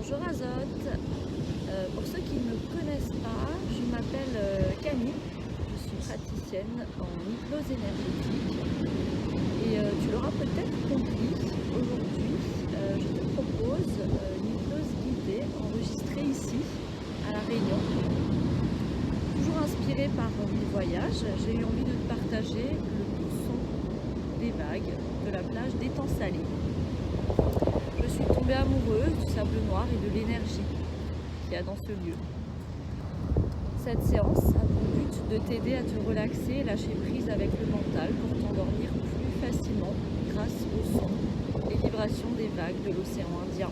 Bonjour Azote. Pour ceux qui ne me connaissent pas, je m'appelle Camille. Je suis praticienne en hypnose énergétique. Et tu l'auras peut-être compris, aujourd'hui, je te propose une hypnose guidée enregistrée ici, à La Réunion. Toujours inspirée par mes voyages, j'ai eu envie de te partager le doux son des vagues de la plage d'Étang Salé. Je suis tombée amoureuse du sable noir et de l'énergie qu'il y a dans ce lieu. Cette séance a pour but de t'aider à te relaxer et lâcher prise avec le mental pour t'endormir plus facilement grâce au son et vibrations des vagues de l'océan Indien.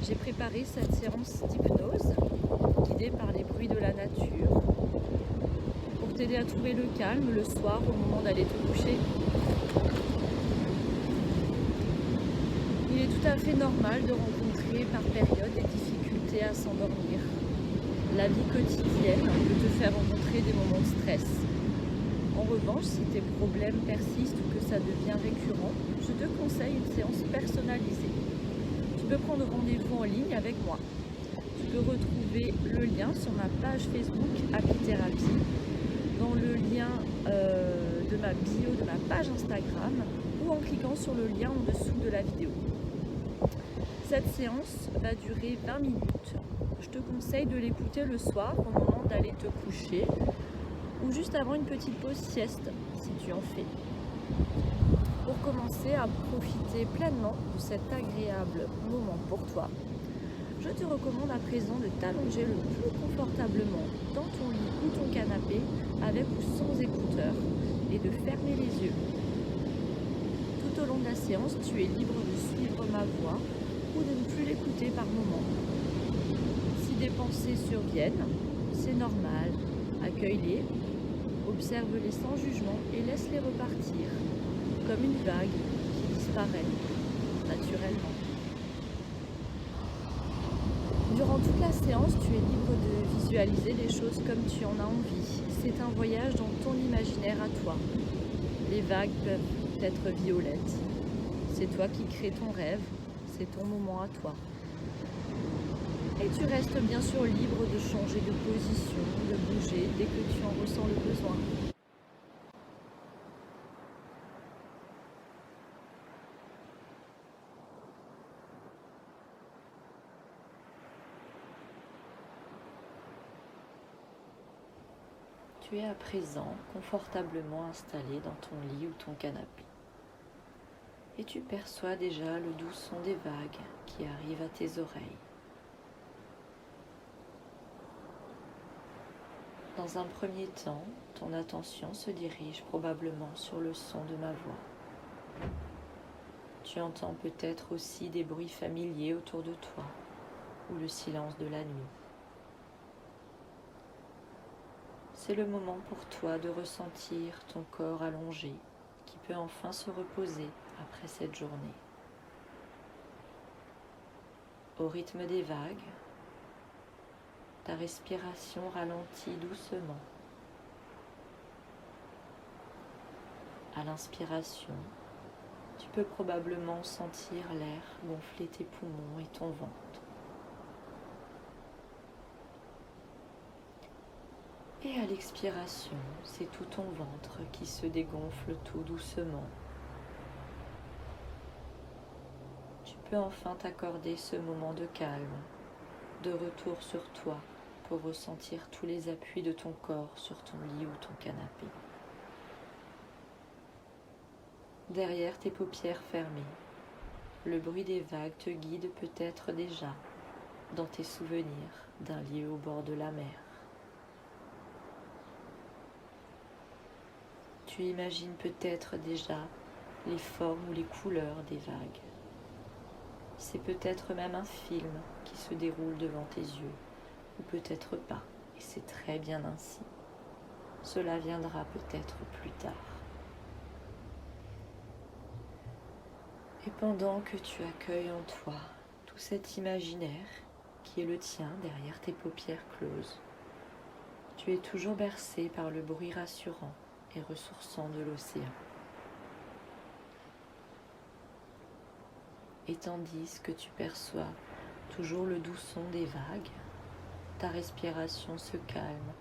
J'ai préparé cette séance d'hypnose guidée par les bruits de la nature pour t'aider à trouver le calme le soir au moment d'aller te coucher. Il est tout à fait normal de rencontrer par période des difficultés à s'endormir. La vie quotidienne peut te faire rencontrer des moments de stress. En revanche, si tes problèmes persistent ou que ça devient récurrent, je te conseille une séance personnalisée. Tu peux prendre rendez-vous en ligne avec moi. Tu peux retrouver le lien sur ma page Facebook Apithérapie, dans le lien de ma bio de ma page Instagram ou en cliquant sur le lien en dessous de la vidéo. Cette séance va durer 20 minutes. Je te conseille de l'écouter le soir au moment d'aller te coucher ou juste avant une petite pause sieste si tu en fais. Pour commencer à profiter pleinement de cet agréable moment pour toi, je te recommande à présent de t'allonger le plus confortablement dans ton lit ou ton canapé avec ou sans écouteurs et de fermer les yeux. Tout au long de la séance, tu es libre de suivre ma voix ou de ne plus l'écouter par moment. Si des pensées surviennent, c'est normal, accueille-les, observe-les sans jugement et laisse-les repartir, comme une vague qui disparaît naturellement. Durant toute la séance, tu es libre de visualiser les choses comme tu en as envie. C'est un voyage dans ton imaginaire à toi. Les vagues peuvent être violettes. C'est toi qui crées ton rêve, c'est ton moment à toi. Et tu restes bien sûr libre de changer de position, de bouger dès que tu en ressens le besoin. Tu es à présent confortablement installé dans ton lit ou ton canapé. Et tu perçois déjà le doux son des vagues qui arrivent à tes oreilles. Dans un premier temps, ton attention se dirige probablement sur le son de ma voix. Tu entends peut-être aussi des bruits familiers autour de toi ou le silence de la nuit. C'est le moment pour toi de ressentir ton corps allongé qui peut enfin se reposer après cette journée. Au rythme des vagues, ta respiration ralentit doucement. À l'inspiration, tu peux probablement sentir l'air gonfler tes poumons et ton ventre. Et à l'expiration, c'est tout ton ventre qui se dégonfle tout doucement. Tu peux enfin t'accorder ce moment de calme, de retour sur toi pour ressentir tous les appuis de ton corps sur ton lit ou ton canapé. Derrière tes paupières fermées, le bruit des vagues te guide peut-être déjà dans tes souvenirs d'un lieu au bord de la mer. Tu imagines peut-être déjà les formes ou les couleurs des vagues. C'est peut-être même un film qui se déroule devant tes yeux, ou peut-être pas, et c'est très bien ainsi. Cela viendra peut-être plus tard. Et pendant que tu accueilles en toi tout cet imaginaire qui est le tien derrière tes paupières closes, tu es toujours bercé par le bruit rassurant et ressourçant de l'océan. Et tandis que tu perçois toujours le doux son des vagues, ta respiration se calme,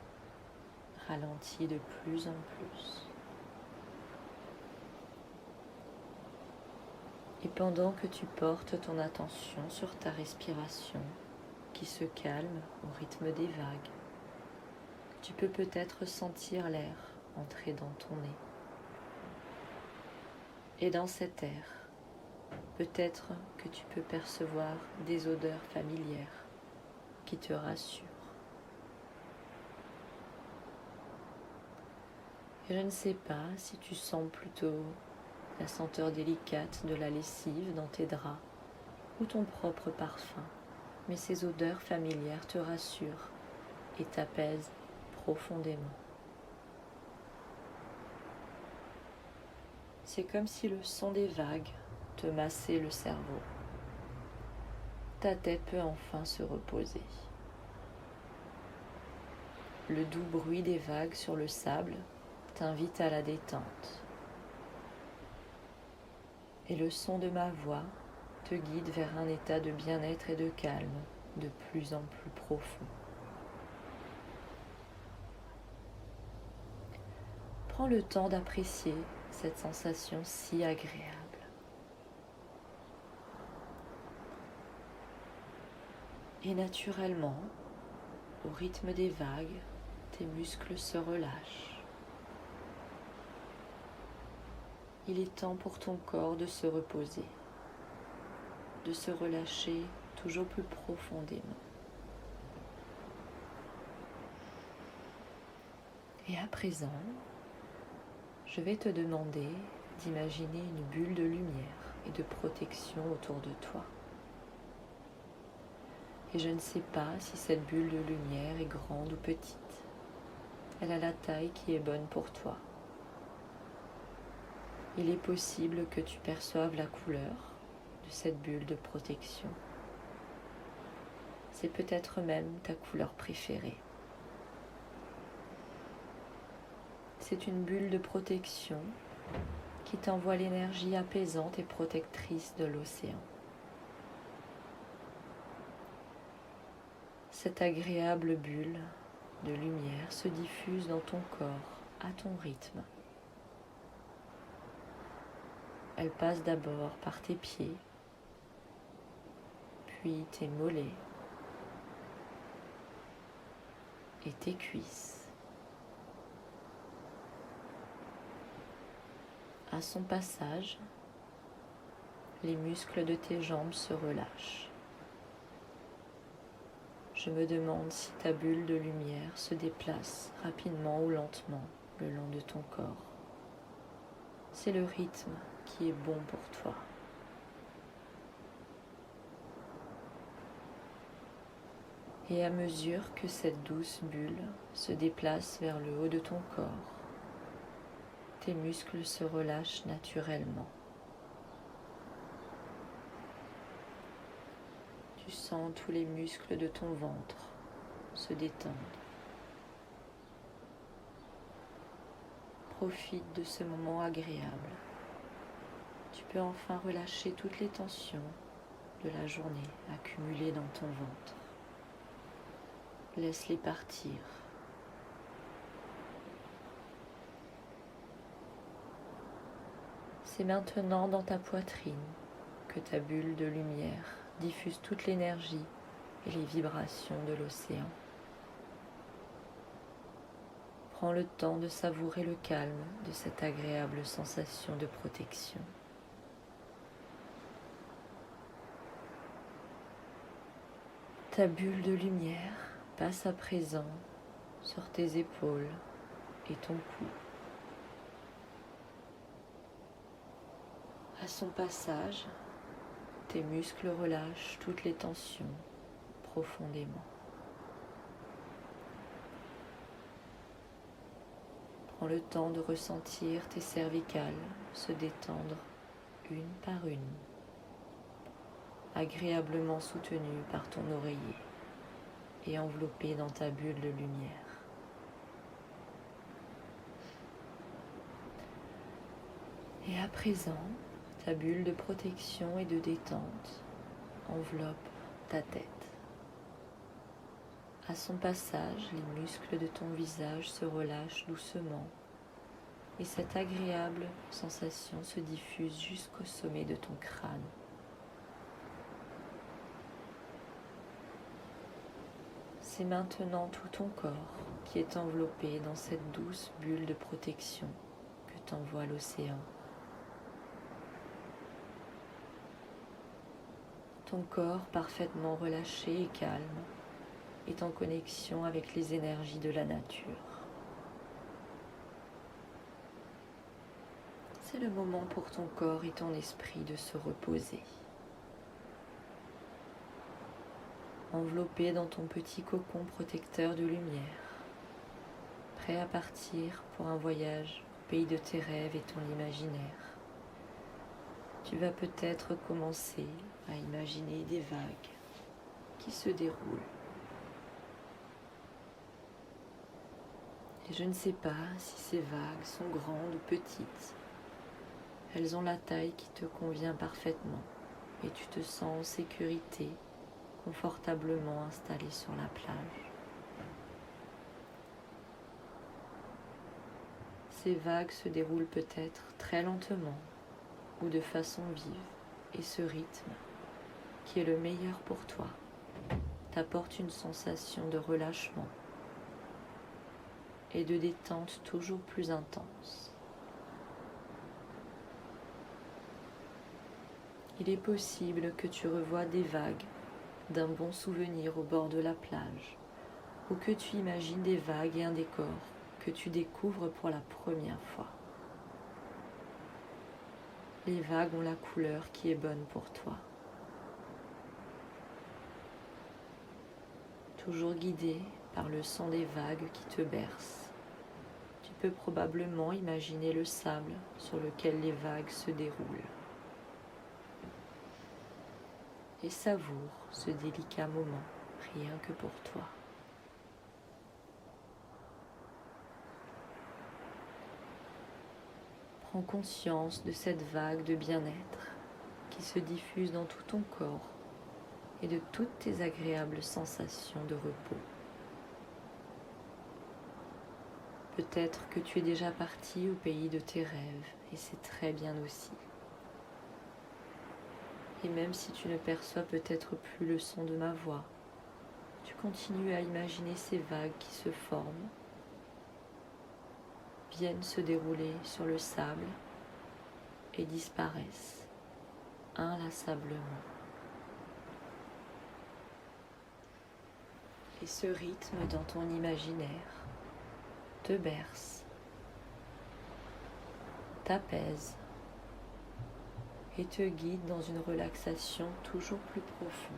ralentit de plus en plus. Et pendant que tu portes ton attention sur ta respiration qui se calme au rythme des vagues, tu peux peut-être sentir l'air entrer dans ton nez. Et dans cet air, peut-être que tu peux percevoir des odeurs familières qui te rassurent. Et je ne sais pas si tu sens plutôt la senteur délicate de la lessive dans tes draps ou ton propre parfum, mais ces odeurs familières te rassurent et t'apaisent profondément. C'est comme si le son des vagues te massait le cerveau. Ta tête peut enfin se reposer. Le doux bruit des vagues sur le sable t'invite à la détente. Et le son de ma voix te guide vers un état de bien-être et de calme de plus en plus profond. Prends le temps d'apprécier cette sensation si agréable. Et naturellement, au rythme des vagues, tes muscles se relâchent. Il est temps pour ton corps de se reposer, de se relâcher toujours plus profondément. Et à présent, je vais te demander d'imaginer une bulle de lumière et de protection autour de toi. Et je ne sais pas si cette bulle de lumière est grande ou petite. Elle a la taille qui est bonne pour toi. Il est possible que tu perçoives la couleur de cette bulle de protection. C'est peut-être même ta couleur préférée. C'est une bulle de protection qui t'envoie l'énergie apaisante et protectrice de l'océan. Cette agréable bulle de lumière se diffuse dans ton corps à ton rythme. Elle passe d'abord par tes pieds, puis tes mollets et tes cuisses. À son passage, les muscles de tes jambes se relâchent. Je me demande si ta bulle de lumière se déplace rapidement ou lentement le long de ton corps. C'est le rythme qui est bon pour toi. Et à mesure que cette douce bulle se déplace vers le haut de ton corps, tes muscles se relâchent naturellement. Tu sens tous les muscles de ton ventre se détendre. Profite de ce moment agréable. Tu peux enfin relâcher toutes les tensions de la journée accumulées dans ton ventre. Laisse-les partir. C'est maintenant dans ta poitrine que ta bulle de lumière diffuse toute l'énergie et les vibrations de l'océan. Prends le temps de savourer le calme de cette agréable sensation de protection. Ta bulle de lumière passe à présent sur tes épaules et ton cou. À son passage, tes muscles relâchent toutes les tensions profondément. Prends le temps de ressentir tes cervicales se détendre une par une, agréablement soutenues par ton oreiller et enveloppées dans ta bulle de lumière. Et à présent, Ta bulle de protection et de détente enveloppe ta tête. À son passage, les muscles de ton visage se relâchent doucement et cette agréable sensation se diffuse jusqu'au sommet de ton crâne. C'est maintenant tout ton corps qui est enveloppé dans cette douce bulle de protection que t'envoie l'océan. Ton corps parfaitement relâché et calme est en connexion avec les énergies de la nature. C'est le moment pour ton corps et ton esprit de se reposer. Enveloppé dans ton petit cocon protecteur de lumière, prêt à partir pour un voyage au pays de tes rêves et ton imaginaire. Tu vas peut-être commencer à imaginer des vagues qui se déroulent. Et je ne sais pas si ces vagues sont grandes ou petites. Elles ont la taille qui te convient parfaitement et tu te sens en sécurité, confortablement installé sur la plage. Ces vagues se déroulent peut-être très lentement ou de façon vive et ce rythme, qui est le meilleur pour toi, t'apporte une sensation de relâchement et de détente toujours plus intense. Il est possible que tu revoies des vagues d'un bon souvenir au bord de la plage ou que tu imagines des vagues et un décor que tu découvres pour la première fois. Les vagues ont la couleur qui est bonne pour toi. Toujours guidé par le son des vagues qui te bercent, tu peux probablement imaginer le sable sur lequel les vagues se déroulent. Et savoure ce délicat moment, rien que pour toi. Prends conscience de cette vague de bien-être qui se diffuse dans tout ton corps et de toutes tes agréables sensations de repos. Peut-être que tu es déjà parti au pays de tes rêves et c'est très bien aussi. Et même si tu ne perçois peut-être plus le son de ma voix, tu continues à imaginer ces vagues qui se forment, viennent se dérouler sur le sable et disparaissent inlassablement. Et ce rythme dans ton imaginaire te berce, t'apaise et te guide dans une relaxation toujours plus profonde.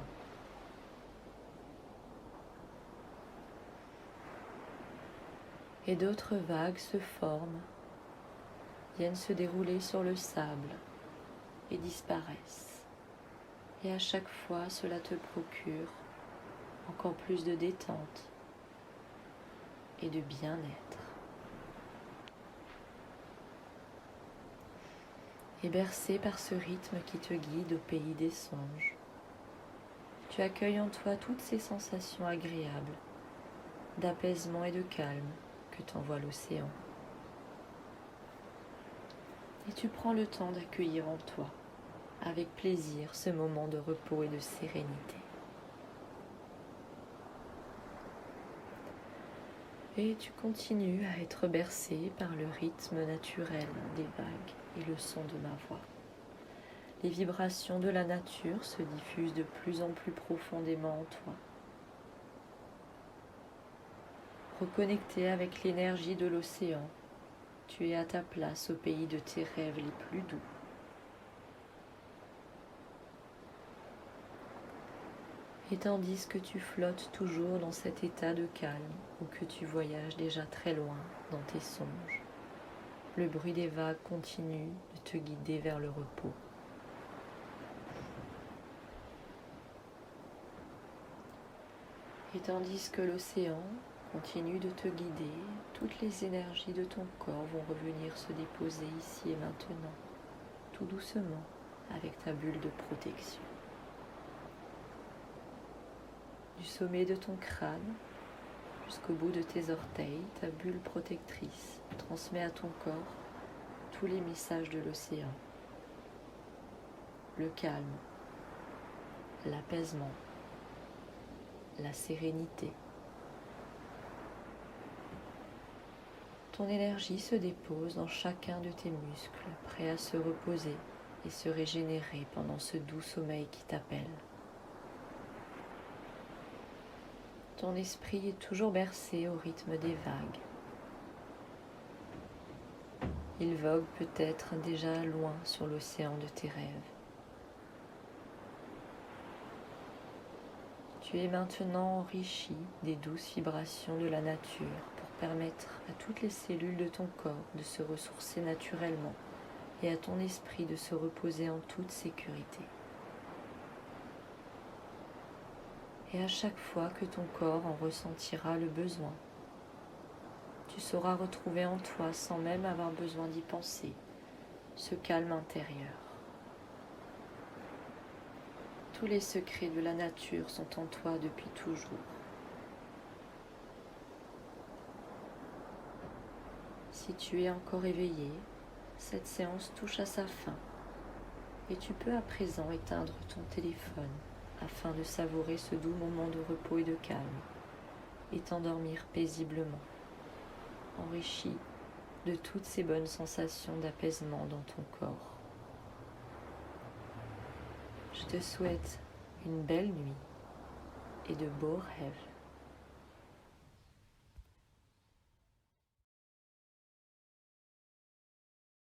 Et d'autres vagues se forment, viennent se dérouler sur le sable et disparaissent. Et à chaque fois, cela te procure encore plus de détente et de bien-être. Et bercé par ce rythme qui te guide au pays des songes, tu accueilles en toi toutes ces sensations agréables d'apaisement et de calme que t'envoie l'océan. Et tu prends le temps d'accueillir en toi, avec plaisir, ce moment de repos et de sérénité. Et tu continues à être bercé par le rythme naturel des vagues et le son de ma voix. Les vibrations de la nature se diffusent de plus en plus profondément en toi. Reconnecté avec l'énergie de l'océan, tu es à ta place au pays de tes rêves les plus doux. Et tandis que tu flottes toujours dans cet état de calme ou que tu voyages déjà très loin dans tes songes, le bruit des vagues continue de te guider vers le repos. Et tandis que l'océan continue de te guider, toutes les énergies de ton corps vont revenir se déposer ici et maintenant. tout doucement avec ta bulle de protection. Du sommet de ton crâne jusqu'au bout de tes orteils, ta bulle protectrice transmet à ton corps tous les messages de l'océan. Le calme, l'apaisement, la sérénité. Ton énergie se dépose dans chacun de tes muscles, prêt à se reposer et se régénérer pendant ce doux sommeil qui t'appelle. Ton esprit est toujours bercé au rythme des vagues. Il vogue peut-être déjà loin sur l'océan de tes rêves. Tu es maintenant enrichi des douces vibrations de la nature pour permettre à toutes les cellules de ton corps de se ressourcer naturellement et à ton esprit de se reposer en toute sécurité. Et à chaque fois que ton corps en ressentira le besoin, tu sauras retrouver en toi, sans même avoir besoin d'y penser, ce calme intérieur. Tous les secrets de la nature sont en toi depuis toujours. Si tu es encore éveillé, cette séance touche à sa fin et tu peux à présent éteindre ton téléphone afin de savourer ce doux moment de repos et de calme et t'endormir paisiblement, enrichi de toutes ces bonnes sensations d'apaisement dans ton corps. Je te souhaite une belle nuit et de beaux rêves.